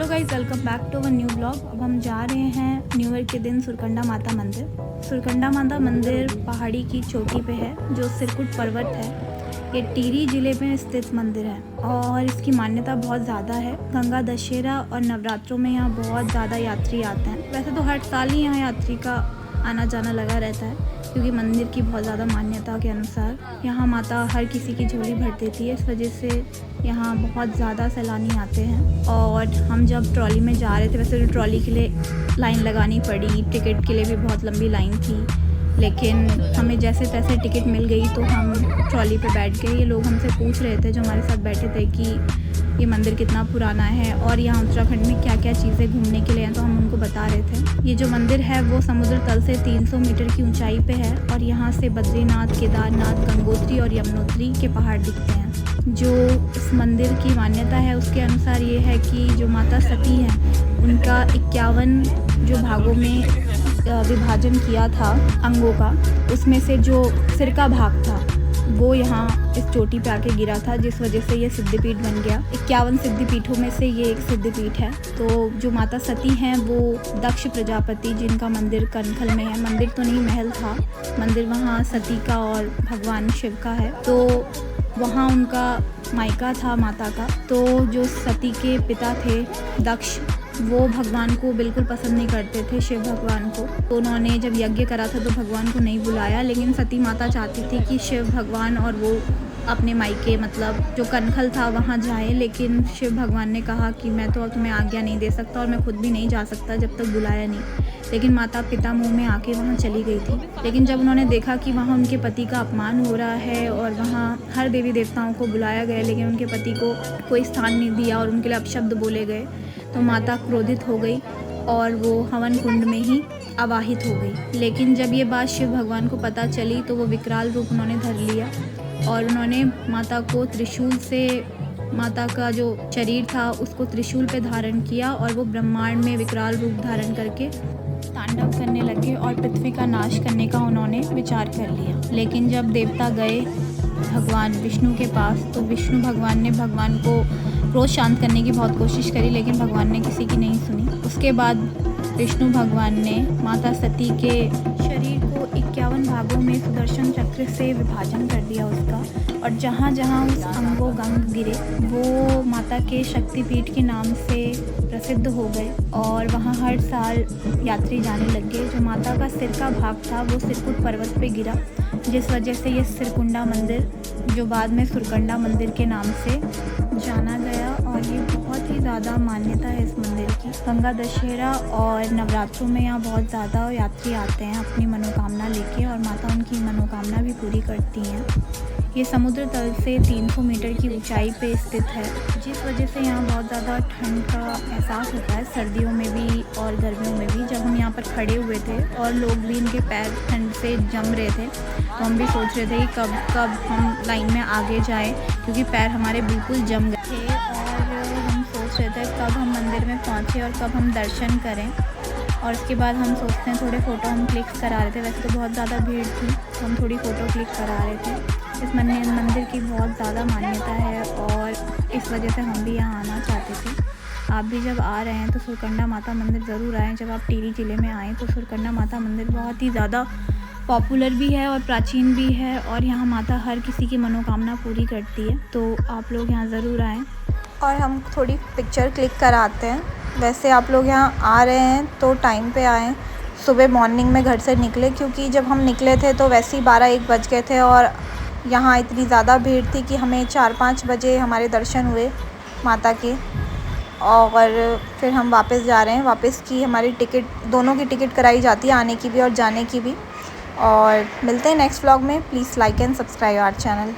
Hello guys, welcome back to our new blog. अब हम जा रहे हैं न्यू ईयर के दिन सुरकंडा माता मंदिर। सुरकंडा माता मंदिर पहाड़ी की चोटी पे है जो सिरकुट पर्वत है। ये टिहरी ज़िले में स्थित मंदिर है और इसकी मान्यता बहुत ज़्यादा है। गंगा दशहरा और नवरात्रों में यहाँ बहुत ज़्यादा यात्री आते हैं। वैसे तो हर साल ही यहाँ यात्री का आना जाना लगा रहता है क्योंकि मंदिर की बहुत ज़्यादा मान्यता के अनुसार यहाँ माता हर किसी की झोली भर देती है। इस वजह से यहाँ बहुत ज़्यादा सैलानी आते हैं। और हम जब ट्रॉली में जा रहे थे, वैसे तो ट्रॉली के लिए लाइन लगानी पड़ी, टिकट के लिए भी बहुत लंबी लाइन थी, लेकिन हमें जैसे तैसे टिकट मिल गई तो हम ट्रॉली पे बैठ गए। ये लोग हमसे पूछ रहे थे जो हमारे साथ बैठे थे कि ये मंदिर कितना पुराना है और यहाँ उत्तराखंड में क्या क्या चीज़ें घूमने के लिए हैं, तो हम उनको बता रहे थे। ये जो मंदिर है वो समुद्र तल से 300 मीटर की ऊंचाई पे है और यहाँ से बद्रीनाथ, केदारनाथ, गंगोत्री और यमुनोत्री के पहाड़ दिखते हैं। जो इस मंदिर की मान्यता है उसके अनुसार ये है कि जो माता सती हैं उनका 51 जो भागों में विभाजन किया था अंगों का, उसमें से जो सिर का भाग था वो यहाँ इस चोटी पे आके गिरा था, जिस वजह से ये सिद्धिपीठ बन गया। 51 सिद्धिपीठों में से ये एक सिद्धिपीठ है। तो जो माता सती हैं वो दक्ष प्रजापति, जिनका मंदिर कनखल में है, मंदिर तो नहीं महल था, मंदिर वहाँ सती का और भगवान शिव का है, तो वहाँ उनका मायका था माता का। तो जो सती के पिता थे दक्ष, वो भगवान को बिल्कुल पसंद नहीं करते थे, शिव भगवान को। तो उन्होंने जब यज्ञ करा था तो भगवान को नहीं बुलाया, लेकिन सती माता चाहती थी कि शिव भगवान और वो अपने मायके मतलब जो कनखल था वहाँ जाए, लेकिन शिव भगवान ने कहा कि मैं तो तुम्हें आज्ञा नहीं दे सकता और मैं खुद भी नहीं जा सकता जब तक बुलाया नहीं। लेकिन माता पिता मुँह में आके वहाँ चली गई थी। लेकिन जब उन्होंने देखा कि वहाँ उनके पति का अपमान हो रहा है और वहाँ हर देवी देवताओं को बुलाया गया लेकिन उनके पति को कोई स्थान नहीं दिया और उनके लिए अपशब्द बोले गए, तो माता क्रोधित हो गई और वो हवन कुंड में ही आवाहित हो गई। लेकिन जब ये बात शिव भगवान को पता चली तो वो विकराल रूप उन्होंने धर लिया और उन्होंने माता को त्रिशूल से, माता का जो शरीर था उसको त्रिशूल पे धारण किया और वो ब्रह्मांड में विकराल रूप धारण करके तांडव करने लगे और पृथ्वी का नाश करने का उन्होंने विचार कर लिया। लेकिन जब देवता गए भगवान विष्णु के पास तो विष्णु भगवान ने भगवान को क्रोध शांत करने की बहुत कोशिश करी, लेकिन भगवान ने किसी की नहीं सुनी। उसके बाद विष्णु भगवान ने माता सती के शरीर को 51 भागों में सुदर्शन चक्र से विभाजन कर दिया उसका, और जहाँ जहाँ उस अंगों गंग गिरे वो माता के शक्तिपीठ के नाम से प्रसिद्ध हो गए और वहाँ हर साल यात्री जाने लगे। जो माता का सिर का भाग था वो सिरकुट पर्वत पे गिरा, जिस वजह से ये सिरकुंडा मंदिर, जो बाद में सुरकंडा मंदिर के नाम से जाना गया, और ये बहुत ही ज़्यादा मान्यता है इस मंदिर की। गंगा दशहरा और नवरात्रों में यहाँ बहुत ज़्यादा यात्री आते हैं अपनी मनोकामना लेके और माता उनकी मनोकामना भी पूरी करती हैं। ये समुद्र तल से 300 मीटर की ऊंचाई पे स्थित है, जिस वजह से यहाँ बहुत ज़्यादा ठंड का एहसास होता है, सर्दियों में भी और गर्मियों में भी। जब हम यहाँ पर खड़े हुए थे और लोग भी इनके पैर ठंड से जम रहे थे तो हम भी सोच रहे थे कि कब कब हम लाइन में आगे जाएं, क्योंकि पैर हमारे बिल्कुल जम गए थे और हम सोच रहे थे कब हम मंदिर में पहुँचे और कब हम दर्शन करें। और उसके बाद हम सोचते हैं थोड़े फ़ोटो हम क्लिक करा रहे थे, वैसे तो बहुत ज़्यादा भीड़ थी तो हम थोड़ी फ़ोटो क्लिक करा रहे थे। इस मंदिर की बहुत ज़्यादा मान्यता है और इस वजह से हम भी यहाँ आना चाहते थे। आप भी जब आ रहे हैं तो सुरकंडा माता मंदिर ज़रूर आएँ। जब आप टिहरी ज़िले में आएँ तो सुरकंडा माता मंदिर बहुत ही ज़्यादा पॉपुलर भी है और प्राचीन भी है और यहाँ माता हर किसी की मनोकामना पूरी करती है, तो आप लोग यहाँ ज़रूर आएँ। और हम थोड़ी पिक्चर क्लिक कराते हैं। वैसे आप लोग यहाँ आ रहे हैं तो टाइम पे आएँ, सुबह मॉर्निंग में घर से निकले, क्योंकि जब हम निकले थे तो वैसे ही 12-1 बज गए थे और यहाँ इतनी ज़्यादा भीड़ थी कि हमें 4-5 बजे हमारे दर्शन हुए माता के। और फिर हम वापस जा रहे हैं। वापस की हमारी टिकट, दोनों की टिकट कराई जाती है, आने की भी और जाने की भी। और मिलते हैं नेक्स्ट व्लॉग में। Please like and subscribe our channel.